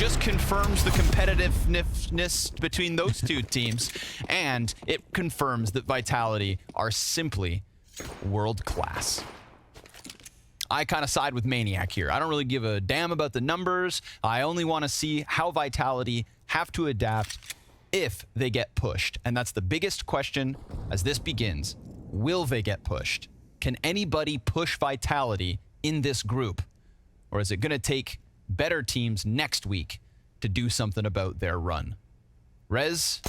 just confirms the competitiveness between those two teams, and it confirms that Vitality are simply world class. I kind of side with Maniac here. I don't really give a damn about the numbers. I only want to see how Vitality have to adapt if they get pushed. And that's the biggest question as this begins. Will they get pushed? Can anybody push Vitality in this group? Or is it going to take better teams next week to do something about their run? Rez,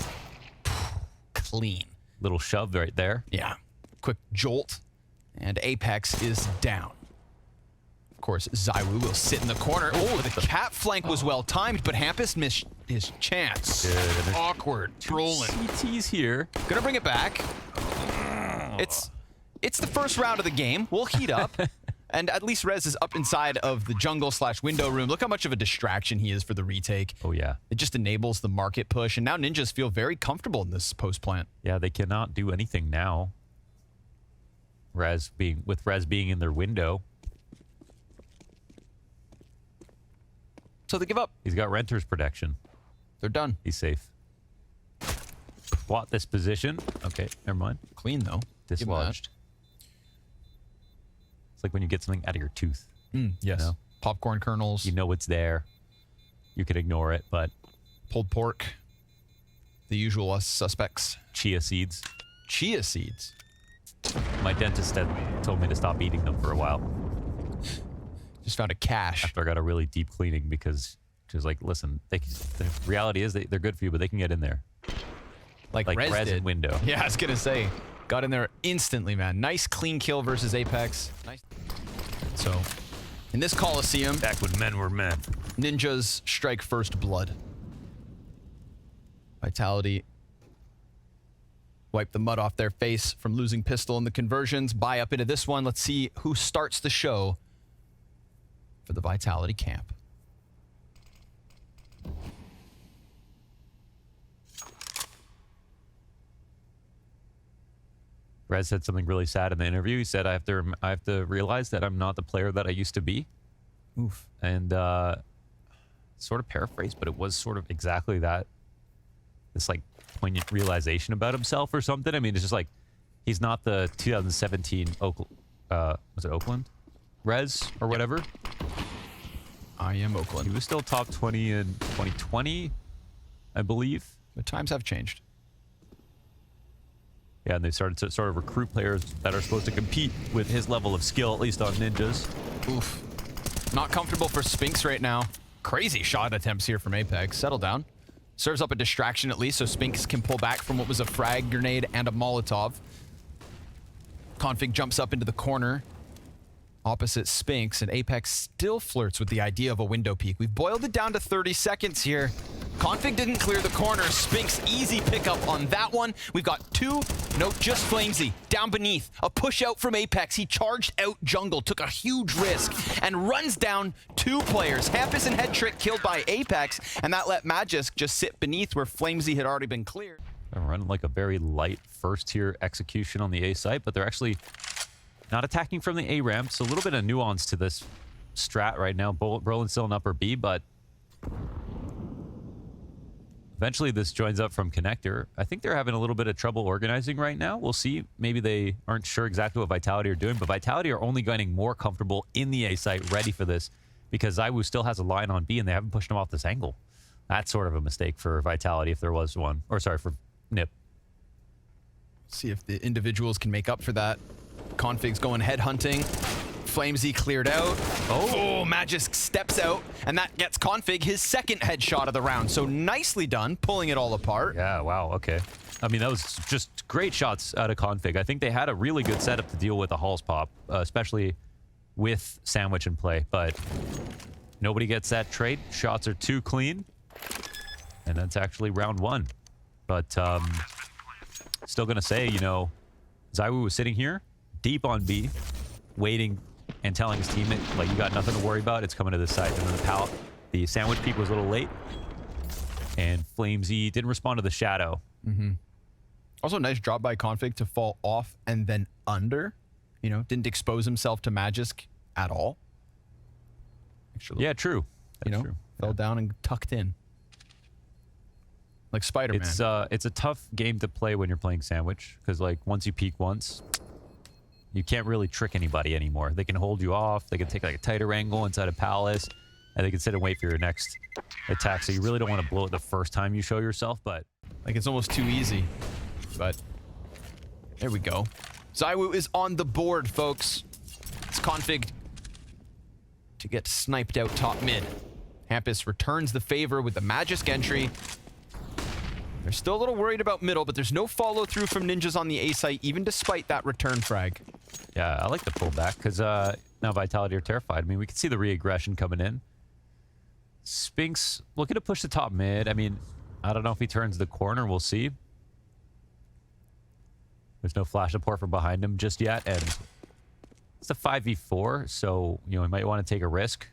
clean. Little shove right there. Yeah. Quick jolt. And Apex is down. Of course, Zywoo will sit in the corner. Oh, the cat flank was well timed, but Hampus missed his chance. Good. Awkward. Trolling. CT's here. Gonna bring it back. It's the first round of the game. We'll heat up. And at least Rez is up inside of the jungle/window room. Look how much of a distraction he is for the retake. Oh, yeah. It just enables the market push. And now Ninjas feel very comfortable in this post plant. Yeah, they cannot do anything now. Rez being in their window. So they give up. He's got Renter's protection. They're done. He's safe. Plot this position. Okay, never mind. Clean, though. Dislodged. It's like when you get something out of your tooth. Yes. You know? Popcorn kernels. You know it's there. You can ignore it, but... Pulled pork. The usual suspects. Chia seeds. Chia seeds? My dentist had told me to stop eating them for a while. Just found a cache. After I got a really deep cleaning because she was like, listen, the reality is they're good for you, but they can get in there. Like Rez did. Window. Yeah, I was going to say. Got in there instantly, man. Nice clean kill versus Apex. Nice. So, in this Coliseum, Back when men were men. Ninjas strike first blood. Vitality wipe the mud off their face from losing pistol in the conversions. Buy up into this one. Let's see who starts the show for the Vitality camp. Rez said something really sad in the interview. He said, I have to realize that I'm not the player that I used to be. Oof. And sort of paraphrased, but it was sort of exactly that. This like poignant realization about himself or something. I mean, it's just like, he's not the 2017 was it Oakland? Rez or whatever. I am Oakland. He was still top 20 in 2020, I believe. But times have changed. Yeah, and they started to sort of recruit players that are supposed to compete with his level of skill, at least on Ninjas. Oof. Not comfortable for Spinks right now. Crazy shot attempts here from Apex. Settle down. Serves up a distraction at least, so Spinks can pull back from what was a frag grenade and a Molotov. Config jumps up into the corner opposite Spinks, and Apex still flirts with the idea of a window peek. We've boiled it down to 30 seconds here. Config didn't clear the corner. Spinks easy pickup on that one. We've got two. Nope, just Flamesy. Down beneath. A push out from Apex. He charged out jungle, took a huge risk, and runs down two players. Hampus and Head Trick killed by Apex, and that let Magisk just sit beneath where Flamesy had already been cleared. They're running like a very light first-tier execution on the A site, but they're actually not attacking from the A ramp. So a little bit of nuance to this strat right now. Brolin's still in upper B, but eventually this joins up from connector. I think they're having a little bit of trouble organizing right now. We'll see. Maybe they aren't sure exactly what Vitality are doing, but Vitality are only getting more comfortable in the A site, ready for this, because Zywoo still has a line on B and they haven't pushed him off this angle. That's sort of a mistake for Vitality if there was one. Or sorry, for Nip. See if the individuals can make up for that. Config's going head hunting. Flamesy cleared out. Oh, Magisk steps out, and that gets Config his second headshot of the round. So nicely done, pulling it all apart. Yeah, wow, okay. I mean, that was just great shots out of Config. I think they had a really good setup to deal with a Halls pop, especially with Sandwich in play, but nobody gets that trade. Shots are too clean, and that's actually round one. But still gonna say, you know, Zywoo was sitting here, deep on B, waiting and telling his teammate, like, you got nothing to worry about, it's coming to this side. And then the sandwich peek was a little late, and Flamesy didn't respond to the shadow. Also, nice drop by Config to fall off and then under. You know, didn't expose himself to Magisk at all. Yeah, true. That's true. Fell down and tucked in. Like Spider-Man. It's a tough game to play when you're playing Sandwich, because like once you peek once, you can't really trick anybody anymore. They can hold you off. They can take like a tighter angle inside a palace, and they can sit and wait for your next attack. So you really don't want to blow it the first time you show yourself, but like it's almost too easy. But there we go. ZywOo is on the board, folks. It's configured to get sniped out top mid. Hampus returns the favor with the Magisk entry. They're still a little worried about middle, but there's no follow-through from Ninjas on the A site, even despite that return frag. Yeah, I like the pullback, because now Vitality are terrified. I mean, we can see the re-aggression coming in. Spinks looking to push the top mid. I mean, I don't know if he turns the corner. We'll see. There's no flash support from behind him just yet, and it's a 5v4, so, you know, he might want to take a risk,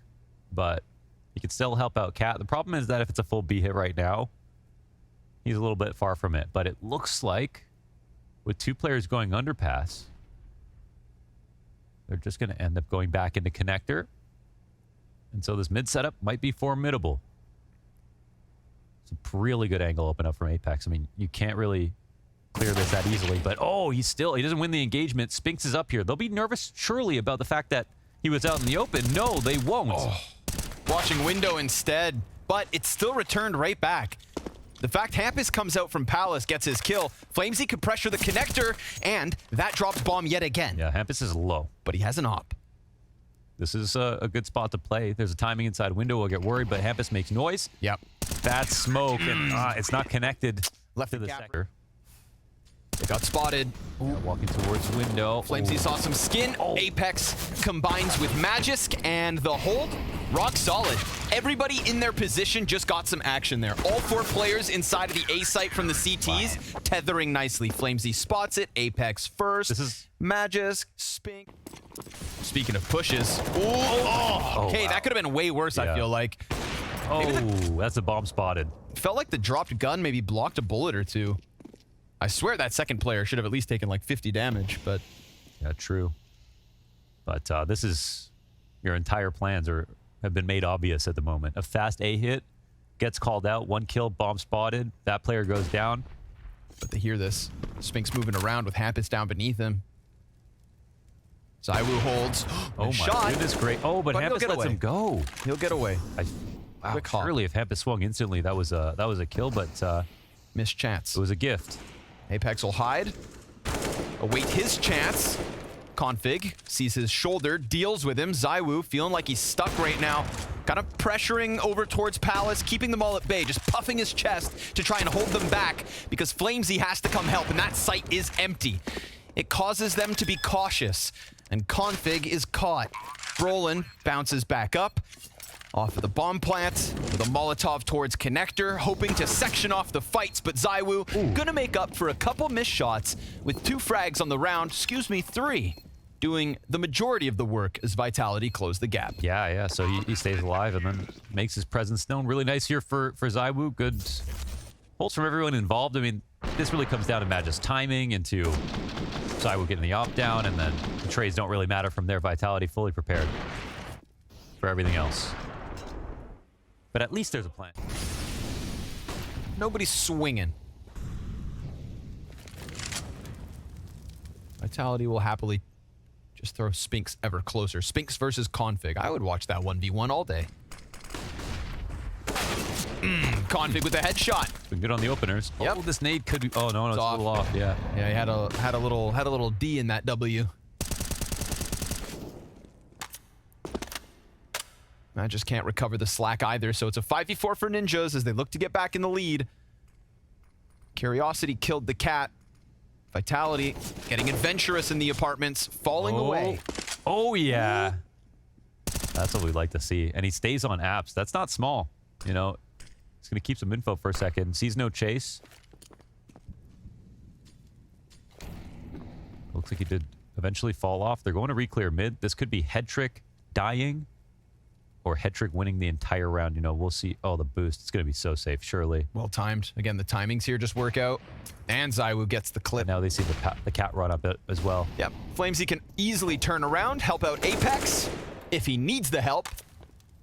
but he can still help out Cat. The problem is that if it's a full B hit right now, he's a little bit far from it, but it looks like with two players going underpass, they're just going to end up going back into connector. And so this mid setup might be formidable. It's a really good angle open up from Apex. I mean, you can't really clear this that easily, but oh, he doesn't win the engagement. Spinks is up here. They'll be nervous surely about the fact that he was out in the open. No, they won't. Oh, watching window instead, but it's still returned right back. The fact Hampus comes out from Palace, gets his kill. Flamesy could pressure the connector, and that drops bomb yet again. Yeah, Hampus is low. But he has an op. This is a good spot to play. There's a timing inside window. We'll get worried, but Hampus makes noise. Yep. Bad smoke, and it's not connected. Left to the gap. sector. They got spotted. Yeah, walking towards window. Flamesy saw some skin. Apex combines with Magisk, and the hold, rock solid. Everybody in their position just got some action there. All four players inside of the A site from the CTs, tethering nicely. Flamesy spots it. Apex first. This is Magisk, Spink. Speaking of pushes. Okay, wow. that could have been way worse, I feel like. Oh, that's a bomb spotted. Felt like the dropped gun maybe blocked a bullet or two. I swear that second player should have at least taken like 50 damage, but... Yeah, true. But this is... Your entire plans have been made obvious at the moment. A fast A hit, gets called out, 1 kill, bomb spotted, that player goes down. But they hear this. Spinks moving around with Hampus down beneath him. ZywOo holds. Oh my shot. goodness, great. Oh, but Hampus lets him go. He'll get away. Wow, Quick hop. surely if Hampus swung instantly, that was a kill, but Missed chance. it was a gift. Apex will hide. Await his chance. Config sees his shoulder, deals with him. ZywOo feeling like he's stuck right now. Kind of pressuring over towards Palace, keeping them all at bay, just puffing his chest to try and hold them back because Flamesy has to come help, and that site is empty. It causes them to be cautious, and Config is caught. Brolin bounces back up. Off of the bomb plant with a Molotov towards connector, hoping to section off the fights, but ZywOo gonna make up for a couple missed shots with 2 frags on the round, 3, doing the majority of the work as Vitality close the gap. Yeah, so he stays alive and then makes his presence known. Really nice here for ZywOo. Good holds from everyone involved. I mean, this really comes down to Magisk's timing and to ZywOo getting the op down, and then the trades don't really matter from there. Vitality fully prepared for everything else. But at least there's a plan. Nobody's swinging. Vitality will happily just throw Spinks ever closer. Spinks versus Config. I would watch that 1v1 all day. Config with a headshot. Been good on the openers. Yep. Oh, this nade could be... Oh, no, it's a off. little off, yeah. Yeah, he had a little D in that W. I just can't recover the slack either, so it's a 5v4 for Ninjas as they look to get back in the lead. Curiosity killed the cat. Vitality getting adventurous in the apartments, falling away. Oh, yeah. That's what we'd like to see. And he stays on apps. That's not small. You know, he's going to keep some info for a second. Sees no chase. Looks like he did eventually fall off. They're going to re-clear mid. This could be head trick dying or head trick winning the entire round. You know, we'll see. Oh, the boost. It's going to be so safe, surely. Well timed. Again, the timings here just work out. And ZywOo gets the clip. And now they see the cat run up as well. Yep. Flamesy can easily turn around, help out Apex if he needs the help.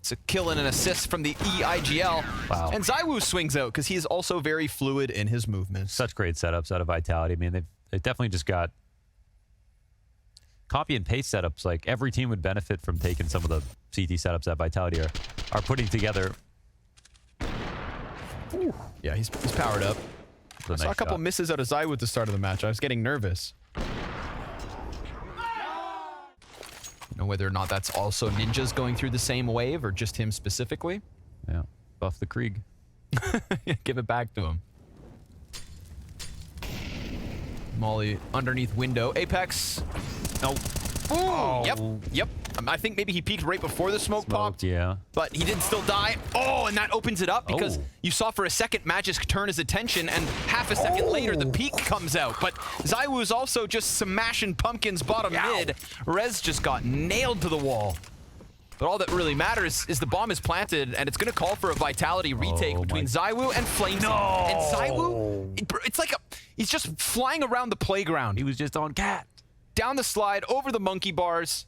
It's a kill and an assist from the EIGL. Wow. And ZywOo swings out because he's also very fluid in his movements. Such great setups out of Vitality. I mean, they definitely just got copy and paste setups. Like, every team would benefit from taking some of the CT setups that Vitality are putting together. Ooh. Yeah, he's powered up. I saw a couple misses out of ZywOo at the start of the match. I was getting nervous. Know whether or not that's also ninjas going through the same wave or just him specifically. Yeah, buff the Krieg. Give it back to him. Molly underneath window. Apex. No. Oh. Yep. I think maybe he peeked right before the smoke popped. Yeah. But he did still die. Oh, and that opens it up because you saw for a second Magisk turn his attention, and half a second later the peek comes out. But ZywOo's also just smashing pumpkins bottom mid. Rez just got nailed to the wall. But all that really matters is the bomb is planted, and it's going to call for a Vitality retake between ZywOo and flamesy. No. And ZywOo, it's like he's just flying around the playground. He was just on cat. Down the slide, over the monkey bars,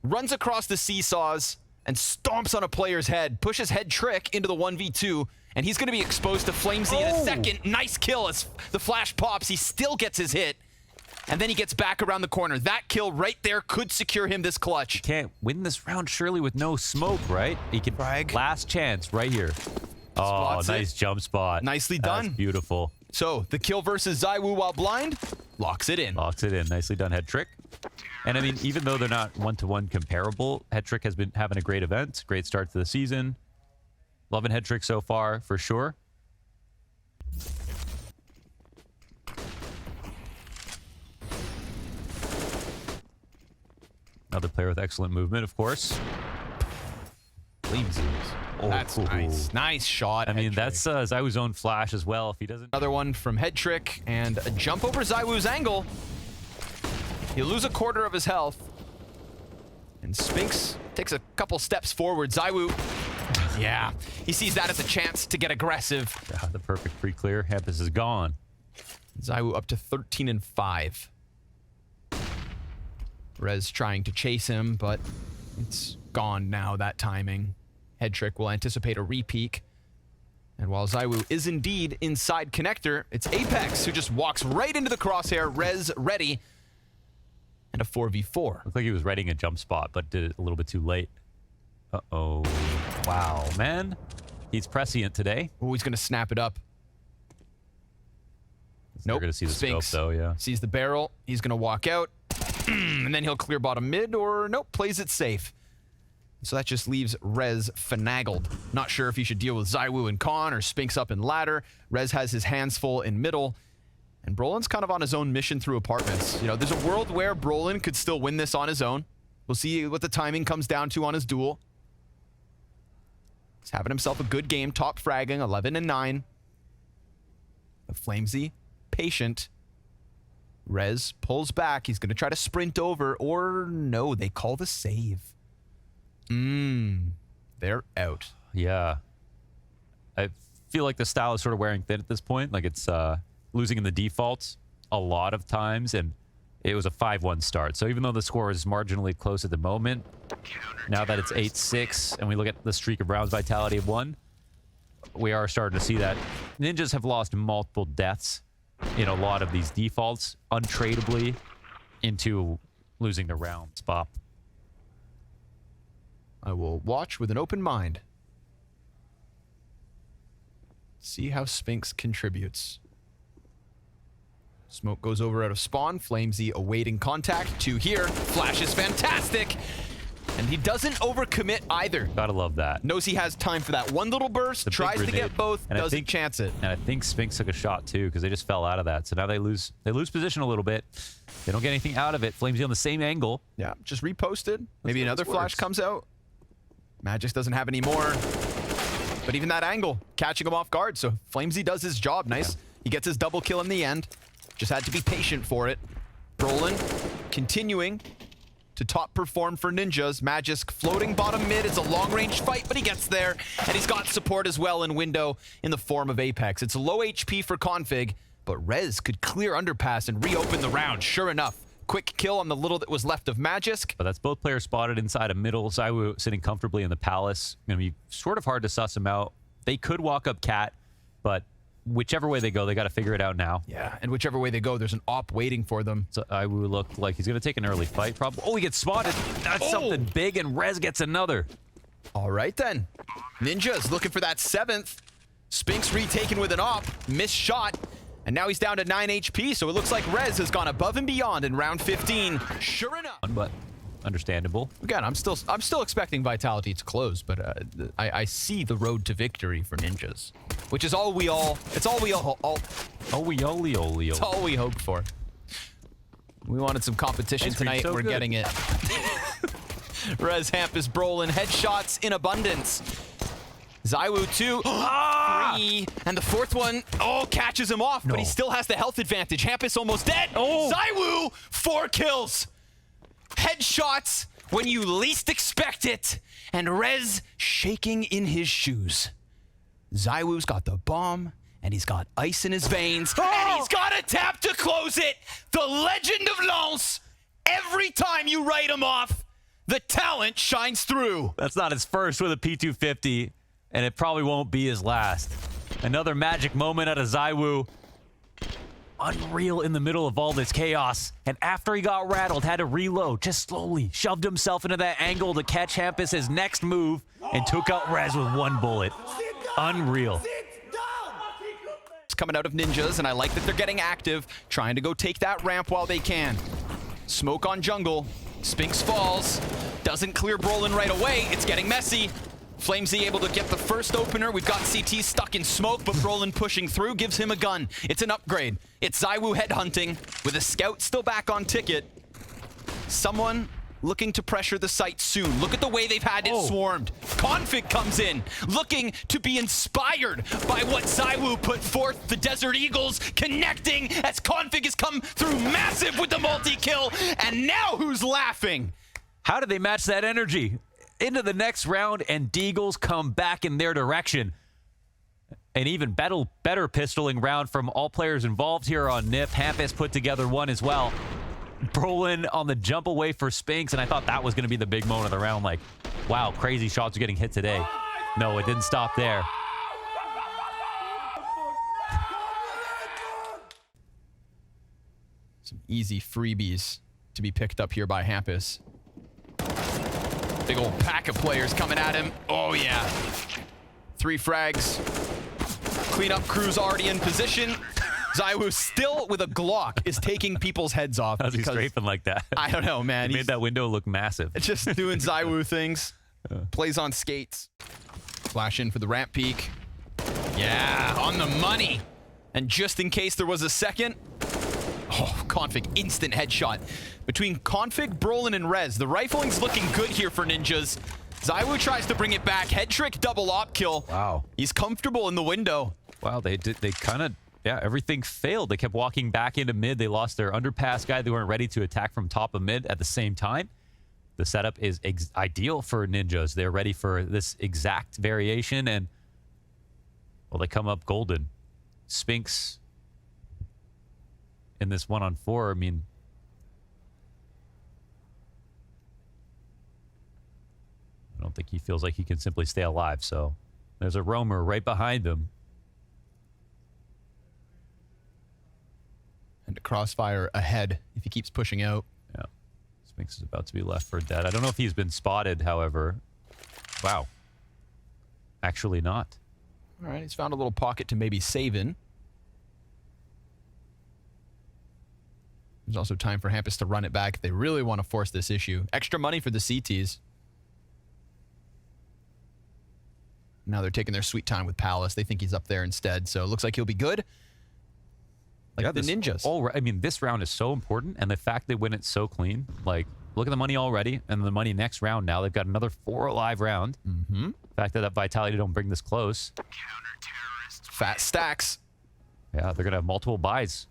runs across the seesaws, and stomps on a player's head, pushes head trick into the 1v2, and he's going to be exposed to flamesy in a second. Nice kill as the flash pops. He still gets his hit, and then he gets back around the corner. That kill right there could secure him this clutch. He can't win this round surely with no smoke, right? He can Frag. Last chance right here. Oh, nice jump spot. Nicely done. That's beautiful. So the kill versus ZywOo while blind locks it in. Locks it in. Nicely done, head trick. And I mean, even though they're not one-to-one comparable, head trick has been having a great event, great start to the season. Loving head trick so far, for sure. Another player with excellent movement, of course. Flamesy. Oh, that's nice. Nice shot. I mean, that's ZywOo's own flash as well. If he doesn't... Another one from head trick and a jump over ZywOo's angle. He'll lose a quarter of his health. And Spinks takes a couple steps forward. ZywOo, yeah, he sees that as a chance to get aggressive. Yeah, the perfect free clear. Hampus is gone. ZywOo up to 13-5. Rez trying to chase him, but it's gone now, that timing. Head trick will anticipate a repeak. And while ZywOo is indeed inside connector, it's Apex who just walks right into the crosshair. Rez ready. And a 4v4. Looked like he was readying a jump spot, but did it a little bit too late. Uh-oh. Wow, man. He's prescient today. Oh, he's going to snap it up. Nope. We're going to see the Spinks scope, though, yeah. Sees the barrel. He's going to walk out. And then he'll clear bottom mid, or nope, plays it safe. So that just leaves Rez finagled. Not sure if he should deal with ZywOo and Con or Spinks up in ladder. Rez has his hands full in middle. And Brolin's kind of on his own mission through apartments. You know, there's a world where Brolin could still win this on his own. We'll see what the timing comes down to on his duel. He's having himself a good game, top fragging, 11-9. The Flamesy, patient. Rez pulls back. He's going to try to sprint over, or no, they call the save. They're out. Yeah. I feel like the style is sort of wearing thin at this point. Like, it's losing in the defaults a lot of times, and it was a 5-1 start. So even though the score is marginally close at the moment, now that it's 8-6, and we look at the streak of rounds Vitality of 1, we are starting to see that Ninjas have lost multiple deaths in a lot of these defaults, untradeably, into losing the round spot. I will watch with an open mind. See how Spinks contributes. Smoke goes over out of spawn. Flamesy awaiting contact. 2 here. Flash is fantastic. And he doesn't overcommit either. Gotta love that. Knows he has time for that one little burst. Tries to get both. And doesn't chance it. And I think Spinks took a shot too, because they just fell out of that. So now they lose position a little bit. They don't get anything out of it. Flamesy on the same angle. Yeah, just reposted. Maybe another flash comes out. Magisk doesn't have any more. But even that angle, catching him off guard. So Flamesy does his job. Nice. Yeah. He gets his double kill in the end. Just had to be patient for it. Brolin continuing to top perform for Ninjas. Magisk floating bottom mid. It's a long-range fight, but he gets there. And he's got support as well in window in the form of Apex. It's low HP for Config, but Rez could clear underpass and reopen the round. Sure enough, quick kill on the little that was left of Magisk. But that's both players spotted inside a middle. ZywOo sitting comfortably in the palace. Going to be sort of hard to suss him out. They could walk up Cat, but whichever way they go, they got to figure it out now. Yeah, and whichever way they go, there's an op waiting for them. So ZywOo looked like he's going to take an early fight, probably. Oh, he gets spotted. That's something big, and Rez gets another. All right, then. Ninja's looking for that 7th. Spinks retaken with an op. Missed shot. And now he's down to 9 HP, so it looks like Rez has gone above and beyond in round 15. Sure enough. But understandable. Again, I'm still expecting Vitality to close, but I see the road to victory for Ninjas, which is all we it's all we hope for. We wanted some competition tonight. We're getting it. Rez, Hampus, Brolin, headshots in abundance. ZywOo 2, 3, and the 4th one, catches him off, but he still has the health advantage. Hampus almost dead. ZywOo, 4 kills. Headshots when you least expect it, and Rez shaking in his shoes. ZywOo's got the bomb, and he's got ice in his veins, and he's got a tap to close it. The legend of Lance. Every time you write him off, the talent shines through. That's not his first with a P250. And it probably won't be his last. Another magic moment out of ZywOo. Unreal in the middle of all this chaos. And after he got rattled, had to reload, just slowly shoved himself into that angle to catch Hampus' next move and took out Rez with 1 bullet. Unreal. It's coming out of Ninjas, and I like that they're getting active, trying to go take that ramp while they can. Smoke on jungle. Spinks falls. Doesn't clear Brolin right away. It's getting messy. Flamesy able to get the first opener. We've got CT stuck in smoke, but Brolin pushing through gives him a gun. It's an upgrade. It's ZywOo headhunting with a scout still back on ticket. Someone looking to pressure the site soon. Look at the way they've had it swarmed. Config comes in, looking to be inspired by what ZywOo put forth. The Desert Eagles connecting as Config has come through massive with the multi-kill. And now who's laughing? How did they match that energy? Into the next round, and Deagles come back in their direction. An even better pistoling round from all players involved here on NIP. Hampus put together one as well. Brolin on the jump away for Spinks, and I thought that was going to be the big moment of the round. Like, wow, crazy shots are getting hit today. No, it didn't stop there. Some easy freebies to be picked up here by Hampus. Big old pack of players coming at him. Oh, yeah. 3 frags. Cleanup crew's already in position. ZywOo still with a Glock is taking people's heads off. How's he strafing like that? I don't know, man. He made that window look massive. Just doing ZywOo things. Plays on skates. Flash in for the ramp peak. Yeah, on the money. And just in case there was a second, Config, instant headshot. Between Config, Brolin, and Rez, the rifling's looking good here for Ninjas. ZywOo tries to bring it back. Head trick, double op kill. Wow. He's comfortable in the window. Wow, they kind of, everything failed. They kept walking back into mid. They lost their underpass guy. They weren't ready to attack from top of mid at the same time. The setup is ideal for Ninjas. They're ready for this exact variation, and, well, they come up golden. Spinks in this 1-on-4, I mean, I don't think he feels like he can simply stay alive, so there's a roamer right behind him. And a crossfire ahead if he keeps pushing out. Yeah. Spinks is about to be left for dead. I don't know if he's been spotted, however. Wow. Actually not. All right, he's found a little pocket to maybe save in. There's also time for Hampus to run it back if they really want to force this issue. Extra money for the CTs. Now they're taking their sweet time with Palace. They think he's up there instead, so it looks like he'll be good. Like the Ninjas. I mean, this round is so important, and the fact they win it so clean. Like, look at the money already, and the money next round now. They've got another 4 alive round. The fact that Vitality don't bring this close. Fat stacks. Yeah, they're going to have multiple buys.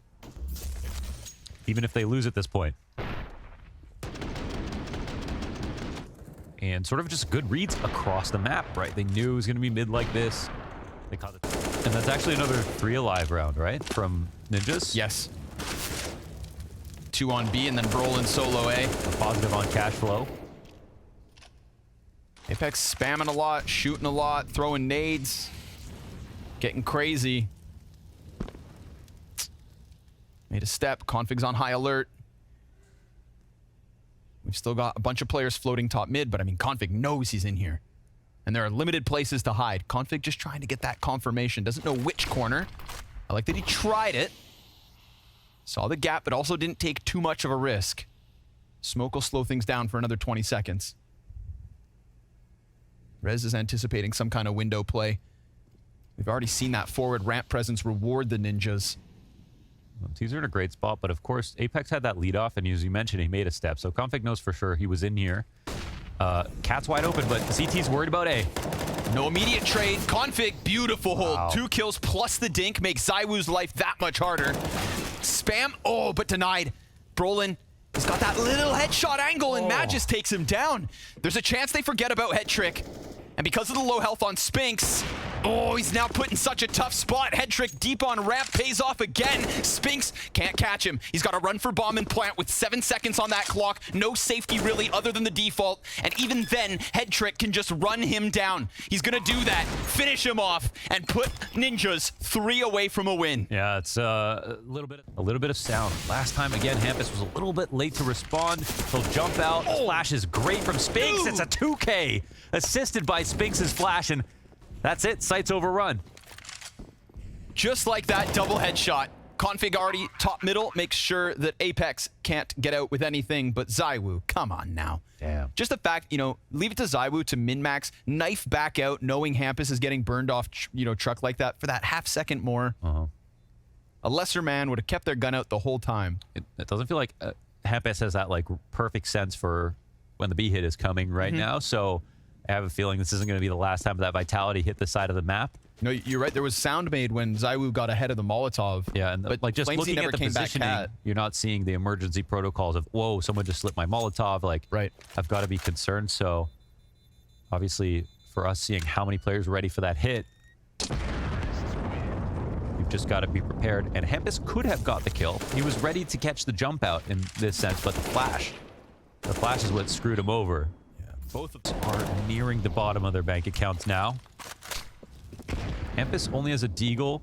Even if they lose at this point. And sort of just good reads across the map, right? They knew it was going to be mid like this. They caught it. And that's actually another 3 alive round, right? From Ninjas? Yes. 2 on B, and then Brolin solo A. A positive on cash flow. Apex spamming a lot, shooting a lot, throwing nades. Getting crazy. Made a step. Config's on high alert. We've still got a bunch of players floating top mid, but I mean, Config knows he's in here. And there are limited places to hide. Config just trying to get that confirmation. Doesn't know which corner. I like that he tried it. Saw the gap, but also didn't take too much of a risk. Smoke will slow things down for another 20 seconds. Rez is anticipating some kind of window play. We've already seen that forward ramp presence reward the ninjas. Well, Teams are in a great spot, but of course, Apex had that lead off, and as you mentioned, he made a step. So Config knows for sure he was in here. Cat's wide open, but CT's worried about A. No immediate trade. Config, beautiful hold. Wow. 2 kills plus the dink makes ZywOo's life that much harder. Spam, oh, but denied. Brolin, he's got that little headshot angle, and Magis takes him down. There's a chance they forget about Head Trick. And because of the low health on Spinks, oh, he's now put in such a tough spot. Head Trick deep on ramp pays off again. Spinks can't catch him. He's got to run for bomb and plant with 7 seconds on that clock. No safety really other than the default. And even then, Head Trick can just run him down. He's going to do that, finish him off, and put Ninjas 3 away from a win. Yeah, it's a little bit of sound. Last time, again, Hampus was a little bit late to respond. He'll jump out. Flash is great from Spinks. Dude. It's a 2K assisted by Spinks' flash, and that's it. Site's overrun. Just like that double headshot. Config already top middle, makes sure that Apex can't get out with anything, but ZywOo, come on now. Damn. Just the fact, you know, leave it to ZywOo to min-max, knife back out, knowing Hampus is getting burned off, truck like that for that half second more. A lesser man would have kept their gun out the whole time. It doesn't feel like Hampus has that, like, perfect sense for when the B hit is coming right now, so I have a feeling this isn't going to be the last time that Vitality hit the side of the map. No, you're right. There was sound made when ZywOo got ahead of the Molotov. Yeah, and but like just Flamesy looking never at the came back positioning, cat. you're not seeing the emergency protocols of, whoa, someone just slipped my Molotov. Like, right. I've got to be concerned. So, obviously, for us seeing how many players are ready for that hit, you've just got to be prepared. And Hampus could have got the kill. He was ready to catch the jump out in this sense, but the flash is what screwed him over. Both of them are nearing the bottom of their bank accounts now. Hampus only has a deagle.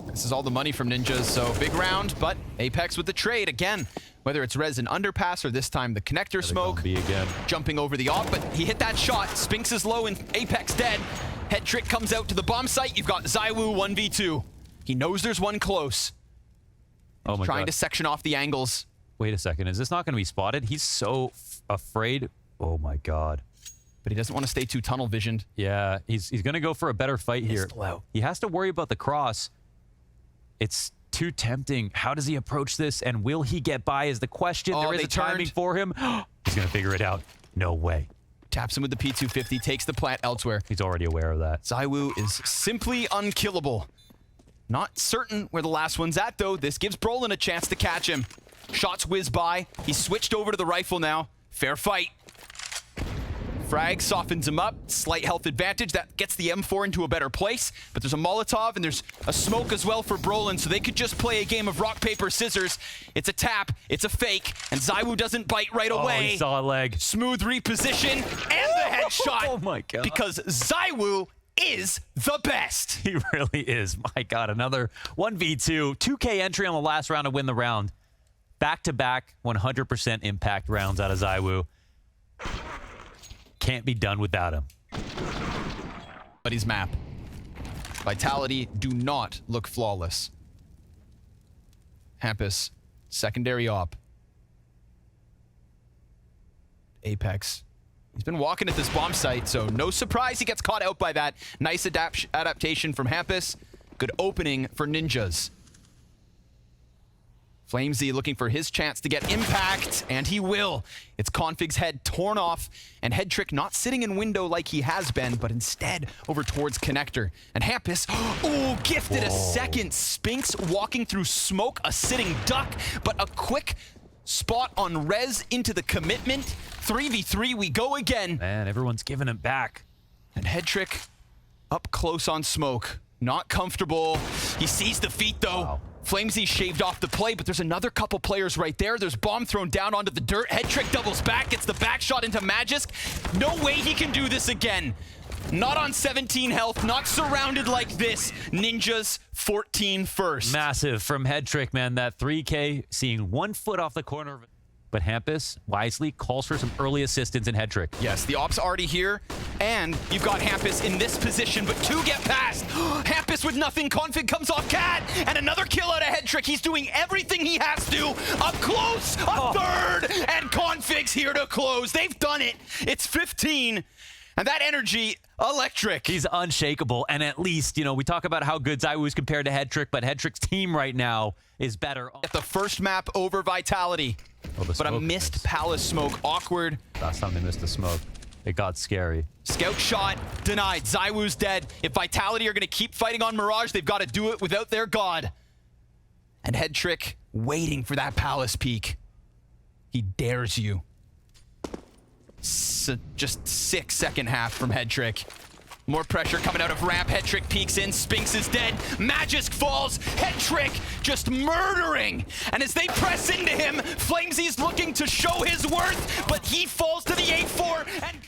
This is all the money from Ninjas, so big round, but Apex with the trade again. Whether it's Rez and underpass or this time the connector smoke. B again. Jumping over the op, but he hit that shot. Spinks is low and Apex dead. Head Trick comes out to the bomb site. You've got ZywOo 1v2. He knows there's one close. Oh my trying God. to section off the angles. Wait a second. Is this not going to be spotted? He's so afraid. Oh my God. But he doesn't want to stay too tunnel visioned. Yeah, he's going to go for a better fight here. Low. He has to worry about the cross. It's too tempting. How does he approach this? And will he get by is the question. Oh, there is they a timing turned. for him. He's going to figure it out. No way. Taps him with the P250, takes the plant elsewhere. He's already aware of that. ZywOo is simply unkillable. Not certain where the last one's at, though. This gives Brolin a chance to catch him. Shots whiz by. He's switched over to the rifle now. Fair fight. Frag softens him up. Slight health advantage. That gets the M4 into a better place. But there's a Molotov and there's a smoke as well for Brolin, so they could just play a game of rock, paper, scissors. It's a tap. It's a fake. And ZywOo doesn't bite right away. He saw a leg. Smooth reposition. And the headshot. Oh my God. Because ZywOo is the best. He really is. My God, another 1v2. 2K entry on the last round to win the round. Back-to-back 100% impact rounds out of ZywOo. Can't be done without him. But his map. Vitality do not look flawless. Hampus, secondary op. Apex. He's been walking at this bomb site, so no surprise he gets caught out by that. Nice adaptation from Hampus. Good opening for Ninjas. Flamesy looking for his chance to get impact, and he will. It's Config's head torn off, and Head Trick not sitting in window like he has been, but instead over towards connector. And Hampus, oh, gifted a second. Spinks walking through smoke, a sitting duck, but a quick spot on Rez into the commitment. 3v3, we go again. Man, everyone's giving him back. And Head Trick up close on smoke. Not comfortable. He sees the feet, though. Wow. Flamesy shaved off the play, but there's another couple players right there. There's bomb thrown down onto the dirt. Headtrick doubles back, gets the back shot into Magisk. No way he can do this again. Not on 17 health, not surrounded like this. Ninjas 14 first. Massive from Headtrick, man. That 3K seeing 1 foot off the corner of it. But Hampus wisely calls for some early assistance in Headtrick. Yes, the op's already here, and you've got Hampus in this position, but 2 get past. Hampus with nothing, Config comes off Cat, and another kill out of Headtrick. He's doing everything he has to. Up close, a third, and Config's here to close. They've done it. It's 15, and that energy, electric. He's unshakable, and at least, you know, we talk about how good ZywOo's compared to Headtrick, but Headtrick's team right now is better. At the first map over Vitality. Oh, But a missed Palace smoke, awkward. Last time they missed the smoke, it got scary. Scout shot denied. ZywOo's dead. If Vitality are going to keep fighting on Mirage, they've got to do it without their god. And Headtrick waiting for that Palace peek. He dares you. Just sick second half from Headtrick. More pressure coming out of ramp. Headtrick peeks in. Spinks is dead. Magisk falls. Headtrick just murdering. And as they press into him, Flamesy's looking to show his worth, but he falls to the 8-4. And